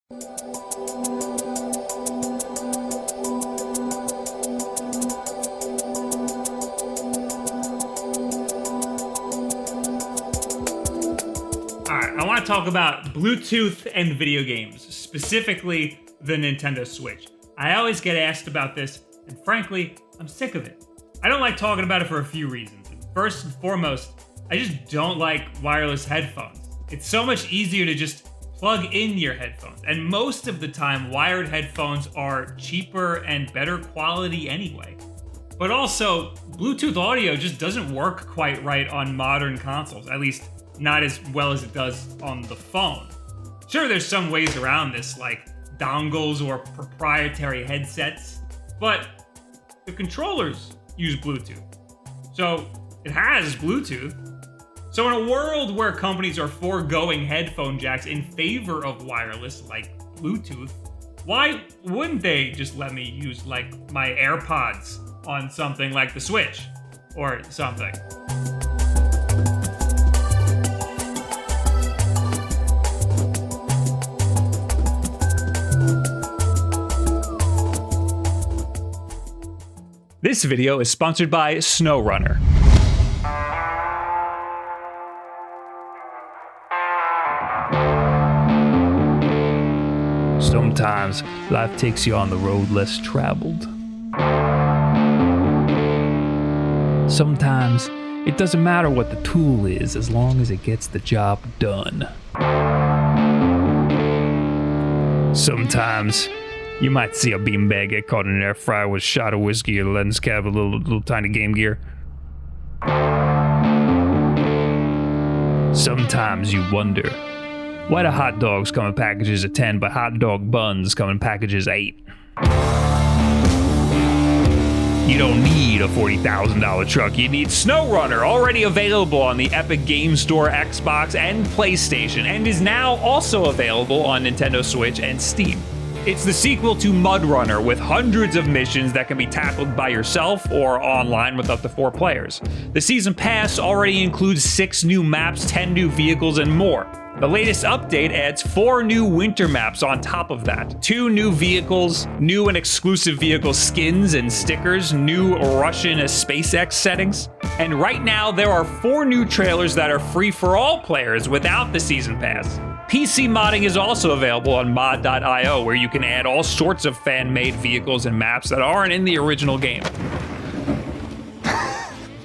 Alright, I want to talk about Bluetooth and video games, specifically the Nintendo Switch. I always get asked about this, and frankly, I'm sick of it. I don't like talking about it for a few reasons. First and foremost, I just don't like wireless headphones. It's so much easier to just plug in your headphones, and most of the time, wired headphones are cheaper and better quality anyway. But also, Bluetooth audio just doesn't work quite right on modern consoles, at least not as well as it does on the phone. Sure, there's some ways around this, like dongles or proprietary headsets, but the controllers use Bluetooth. So it has Bluetooth. So in a world where companies are foregoing headphone jacks in favor of wireless like Bluetooth, why wouldn't they just let me use like my AirPods on something like the Switch or something? This video is sponsored by SnowRunner. Sometimes life takes you on the road less traveled. Sometimes it doesn't matter what the tool is as long as it gets the job done. Sometimes you might see a beanbag get caught in an air fryer with a shot of whiskey, a lens cap, a little tiny Game Gear. Sometimes you wonder, why do hot dogs come in packages of 10, but hot dog buns come in packages of 8? You don't need a $40,000 truck, you need SnowRunner, already available on the Epic Game Store, Xbox, and PlayStation, and is now also available on Nintendo Switch and Steam. It's the sequel to Mud Runner, with hundreds of missions that can be tackled by yourself or online with up to 4 players. The Season Pass already includes 6 new maps, 10 new vehicles, and more. The latest update adds 4 new winter maps on top of that. 2 new vehicles, new and exclusive vehicle skins and stickers, new Russian SpaceX settings. And right now, there are 4 new trailers that are free for all players without the Season Pass. PC modding is also available on mod.io, where you can add all sorts of fan-made vehicles and maps that aren't in the original game.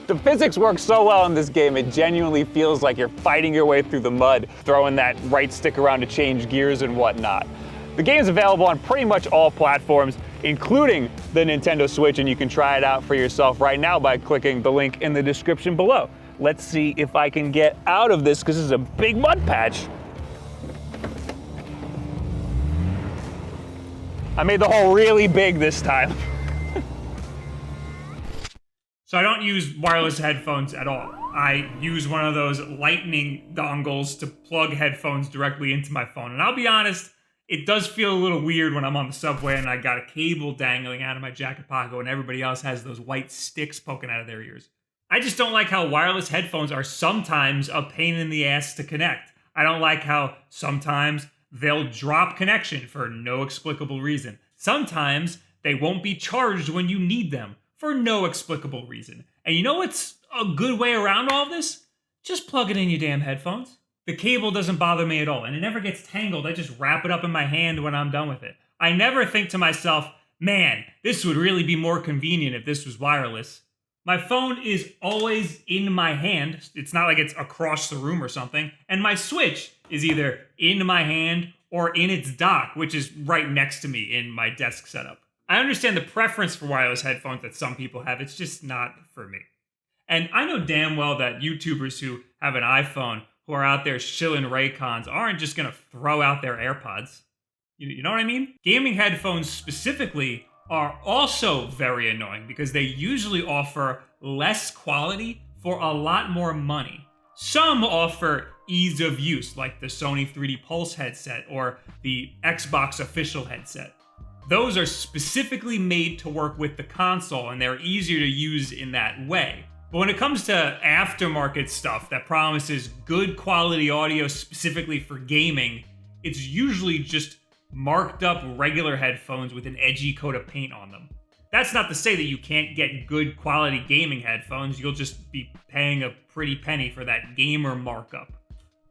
The physics work so well in this game, it genuinely feels like you're fighting your way through the mud, throwing that right stick around to change gears and whatnot. The game's available on pretty much all platforms, including the Nintendo Switch, and you can try it out for yourself right now by clicking the link in the description below. Let's see if I can get out of this, because this is a big mud patch. I made the hole really big this time. So I don't use wireless headphones at all. I use one of those lightning dongles to plug headphones directly into my phone. And I'll be honest, it does feel a little weird when I'm on the subway and I got a cable dangling out of my jacket pocket when everybody else has those white sticks poking out of their ears. I just don't like how wireless headphones are sometimes a pain in the ass to connect. I don't like how sometimes they'll drop connection for no explicable reason. Sometimes they won't be charged when you need them for no explicable reason. And you know what's a good way around all this? Just plug it in your damn headphones. The cable doesn't bother me at all, and it never gets tangled. I just wrap it up in my hand when I'm done with it. I never think to myself, man, this would really be more convenient if this was wireless. My phone is always in my hand. It's not like it's across the room or something. And my Switch is either in my hand or in its dock, which is right next to me in my desk setup. I understand the preference for wireless headphones that some people have. It's just not for me. And I know damn well that YouTubers who have an iPhone, who are out there shilling Raycons, aren't just gonna throw out their AirPods. You know what I mean? Gaming headphones specifically are also very annoying because they usually offer less quality for a lot more money. Some offer ease of use, like the Sony 3D Pulse headset or the Xbox official headset. Those are specifically made to work with the console, and they're easier to use in that way. But when it comes to aftermarket stuff that promises good quality audio specifically for gaming, it's usually just marked up regular headphones with an edgy coat of paint on them. That's not to say that you can't get good quality gaming headphones, you'll just be paying a pretty penny for that gamer markup.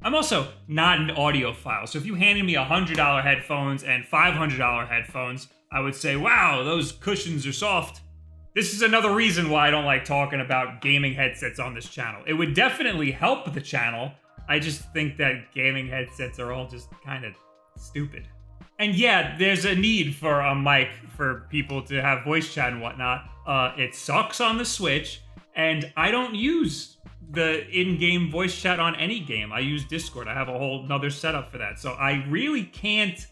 I'm also not an audiophile, so if you handed me $100 headphones and $500 headphones, I would say, wow, those cushions are soft. This is another reason why I don't like talking about gaming headsets on this channel. It would definitely help the channel. I just think that gaming headsets are all just kind of stupid. And yeah, there's a need for a mic for people to have voice chat and whatnot. It sucks on the Switch, and I don't use the in-game voice chat on any game. I use Discord. I have a whole nother setup for that. So I really can't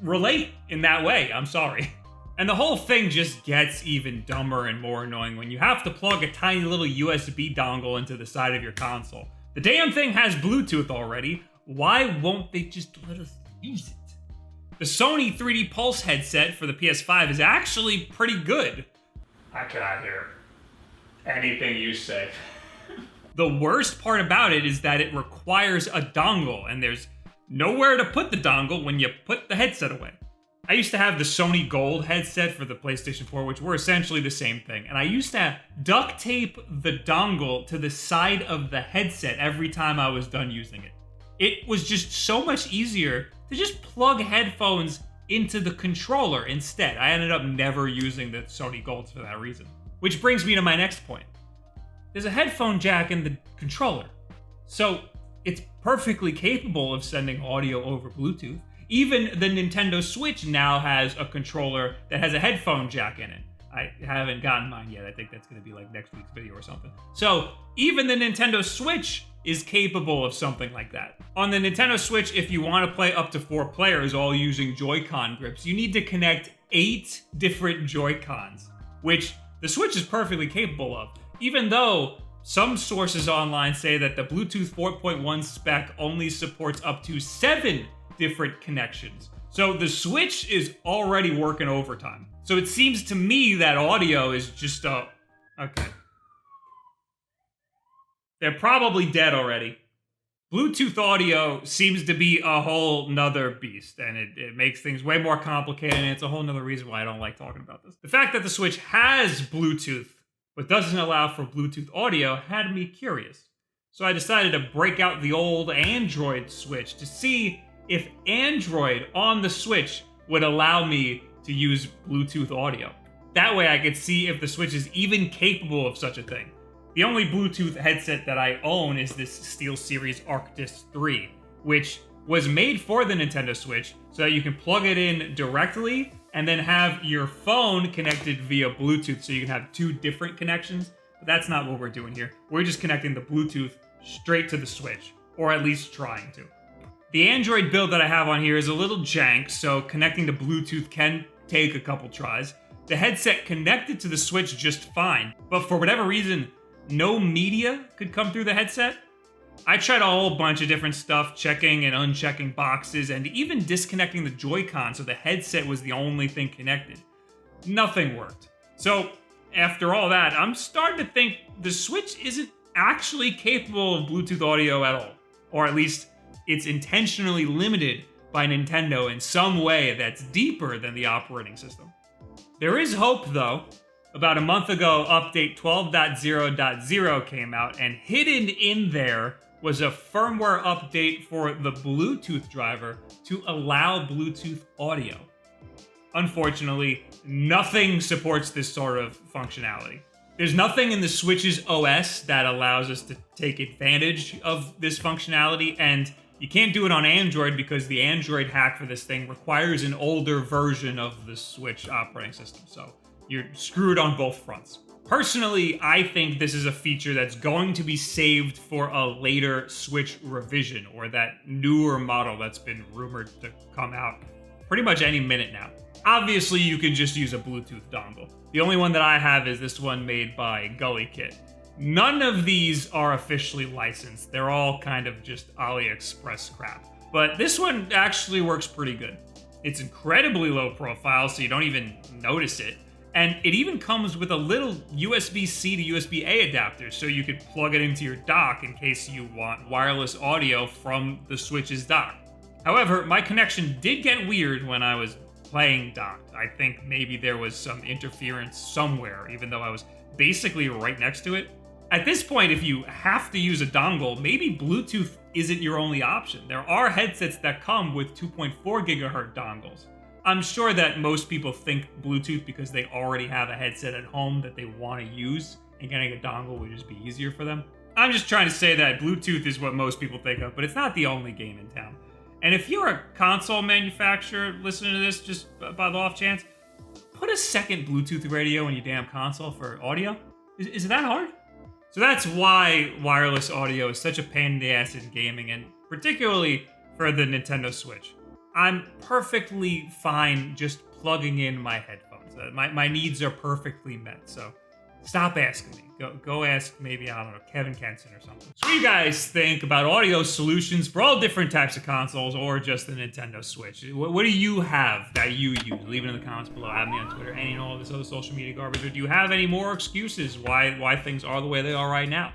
relate in that way. I'm sorry. And the whole thing just gets even dumber and more annoying when you have to plug a tiny little USB dongle into the side of your console. The damn thing has Bluetooth already. Why won't they just let us use it? The Sony 3D Pulse headset for the PS5 is actually pretty good. I cannot hear anything you say. The worst part about it is that it requires a dongle, and there's nowhere to put the dongle when you put the headset away. I used to have the Sony Gold headset for the PlayStation 4, which were essentially the same thing, and I used to duct tape the dongle to the side of the headset every time I was done using it. It was just so much easier to just plug headphones into the controller instead. I ended up never using the Sony Golds for that reason. Which brings me to my next point. There's a headphone jack in the controller, so it's perfectly capable of sending audio over Bluetooth. Even the Nintendo Switch now has a controller that has a headphone jack in it. I haven't gotten mine yet. I think that's going to be like next week's video or something. So even the Nintendo Switch is capable of something like that. On the Nintendo Switch, if you want to play up to 4 players all using Joy-Con grips, you need to connect 8 different Joy-Cons, which the Switch is perfectly capable of. Even though some sources online say that the Bluetooth 4.1 spec only supports up to 7 different connections. So the Switch is already working overtime. So it seems to me that audio is just okay. They're probably dead already. Bluetooth audio seems to be a whole nother beast, and it makes things way more complicated, and it's a whole nother reason why I don't like talking about this. The fact that the Switch has Bluetooth, but doesn't allow for Bluetooth audio, had me curious. So I decided to break out the old Android Switch to see if Android on the Switch would allow me to use Bluetooth audio. That way I could see if the Switch is even capable of such a thing. The only Bluetooth headset that I own is this SteelSeries Arctis 3, which was made for the Nintendo Switch so that you can plug it in directly and then have your phone connected via Bluetooth so you can have 2 different connections. But that's not what we're doing here. We're just connecting the Bluetooth straight to the Switch, or at least trying to. The Android build that I have on here is a little jank, so connecting to Bluetooth can take a couple tries. The headset connected to the Switch just fine, but for whatever reason, no media could come through the headset. I tried a whole bunch of different stuff, checking and unchecking boxes, and even disconnecting the Joy-Con so the headset was the only thing connected. Nothing worked. So, after all that, I'm starting to think the Switch isn't actually capable of Bluetooth audio at all. Or at least, it's intentionally limited by Nintendo in some way that's deeper than the operating system. There is hope, though. About a month ago, update 12.0.0 came out, and hidden in there was a firmware update for the Bluetooth driver to allow Bluetooth audio. Unfortunately, nothing supports this sort of functionality. There's nothing in the Switch's OS that allows us to take advantage of this functionality, and you can't do it on Android because the Android hack for this thing requires an older version of the Switch operating system, so you're screwed on both fronts. Personally, I think this is a feature that's going to be saved for a later Switch revision, or that newer model that's been rumored to come out pretty much any minute now. Obviously, you can just use a Bluetooth dongle. The only one that I have is this one made by Gully Kit. None of these are officially licensed. They're all kind of just AliExpress crap. But this one actually works pretty good. It's incredibly low profile, so you don't even notice it. And it even comes with a little USB-C to USB-A adapter, so you could plug it into your dock in case you want wireless audio from the Switch's dock. However, my connection did get weird when I was playing docked. I think maybe there was some interference somewhere, even though I was basically right next to it. At this point, if you have to use a dongle, maybe Bluetooth isn't your only option. There are headsets that come with 2.4 gigahertz dongles. I'm sure that most people think Bluetooth because they already have a headset at home that they want to use, and getting a dongle would just be easier for them. I'm just trying to say that Bluetooth is what most people think of, but it's not the only game in town. And if you're a console manufacturer listening to this just by the off chance, put a second Bluetooth radio in your damn console for audio. Is it that hard? So that's why wireless audio is such a pain in the ass in gaming, and particularly for the Nintendo Switch. I'm perfectly fine just plugging in my headphones. My needs are perfectly met, so stop asking me. Go ask maybe, I don't know, Kevin Kenson or something. So what do you guys think about audio solutions for all different types of consoles or just the Nintendo Switch? What do you have that you use? Leave it in the comments below. Add me on Twitter, any and all of this other social media garbage. Or do you have any more excuses why things are the way they are right now?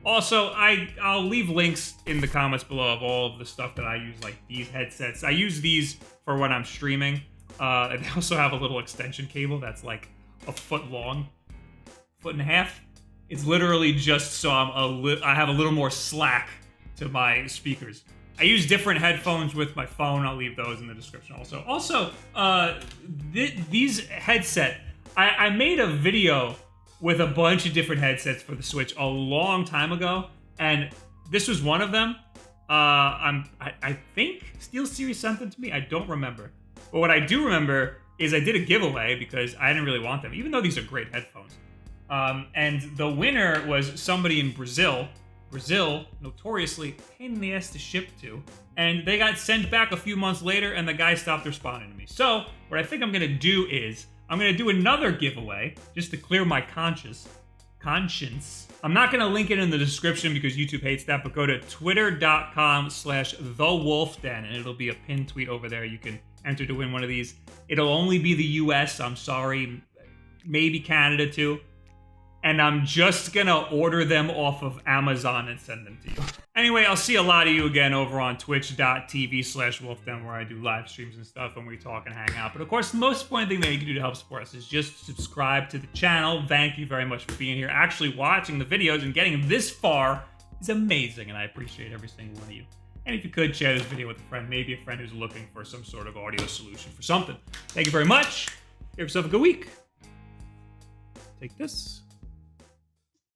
Also, I'll leave links in the comments below of all of the stuff that I use, like these headsets. I use these for when I'm streaming. And they also have a little extension cable that's like a foot long, foot and a half. It's literally just so I have a little more slack to my speakers. I use different headphones with my phone. I'll leave those in the description also. Also, these headset, I made a video with a bunch of different headsets for the Switch a long time ago, and this was one of them. I think SteelSeries sent them to me. I don't remember. But what I do remember is I did a giveaway because I didn't really want them, even though these are great headphones. And the winner was somebody in Brazil. Brazil, notoriously pain in the ass to ship to. And they got sent back a few months later, and the guy stopped responding to me. So what I think I'm going to do is I'm going to do another giveaway just to clear my conscience. I'm not going to link it in the description because YouTube hates that, but go to twitter.com/thewolfden, and it'll be a pinned tweet over there. You can enter to win one of these. It'll only be the US, I'm sorry, maybe Canada too. And I'm just gonna order them off of Amazon and send them to you. Anyway, I'll see a lot of you again over on twitch.tv/wolfden, where I do live streams and stuff and we talk and hang out. But of course, the most important thing that you can do to help support us is just subscribe to the channel. Thank you very much for being here, actually watching the videos and getting this far is amazing, and I appreciate every single one of you. And if you could, share this video with a friend, maybe a friend who's looking for some sort of audio solution for something. Thank you very much. Have yourself a good week. Take this.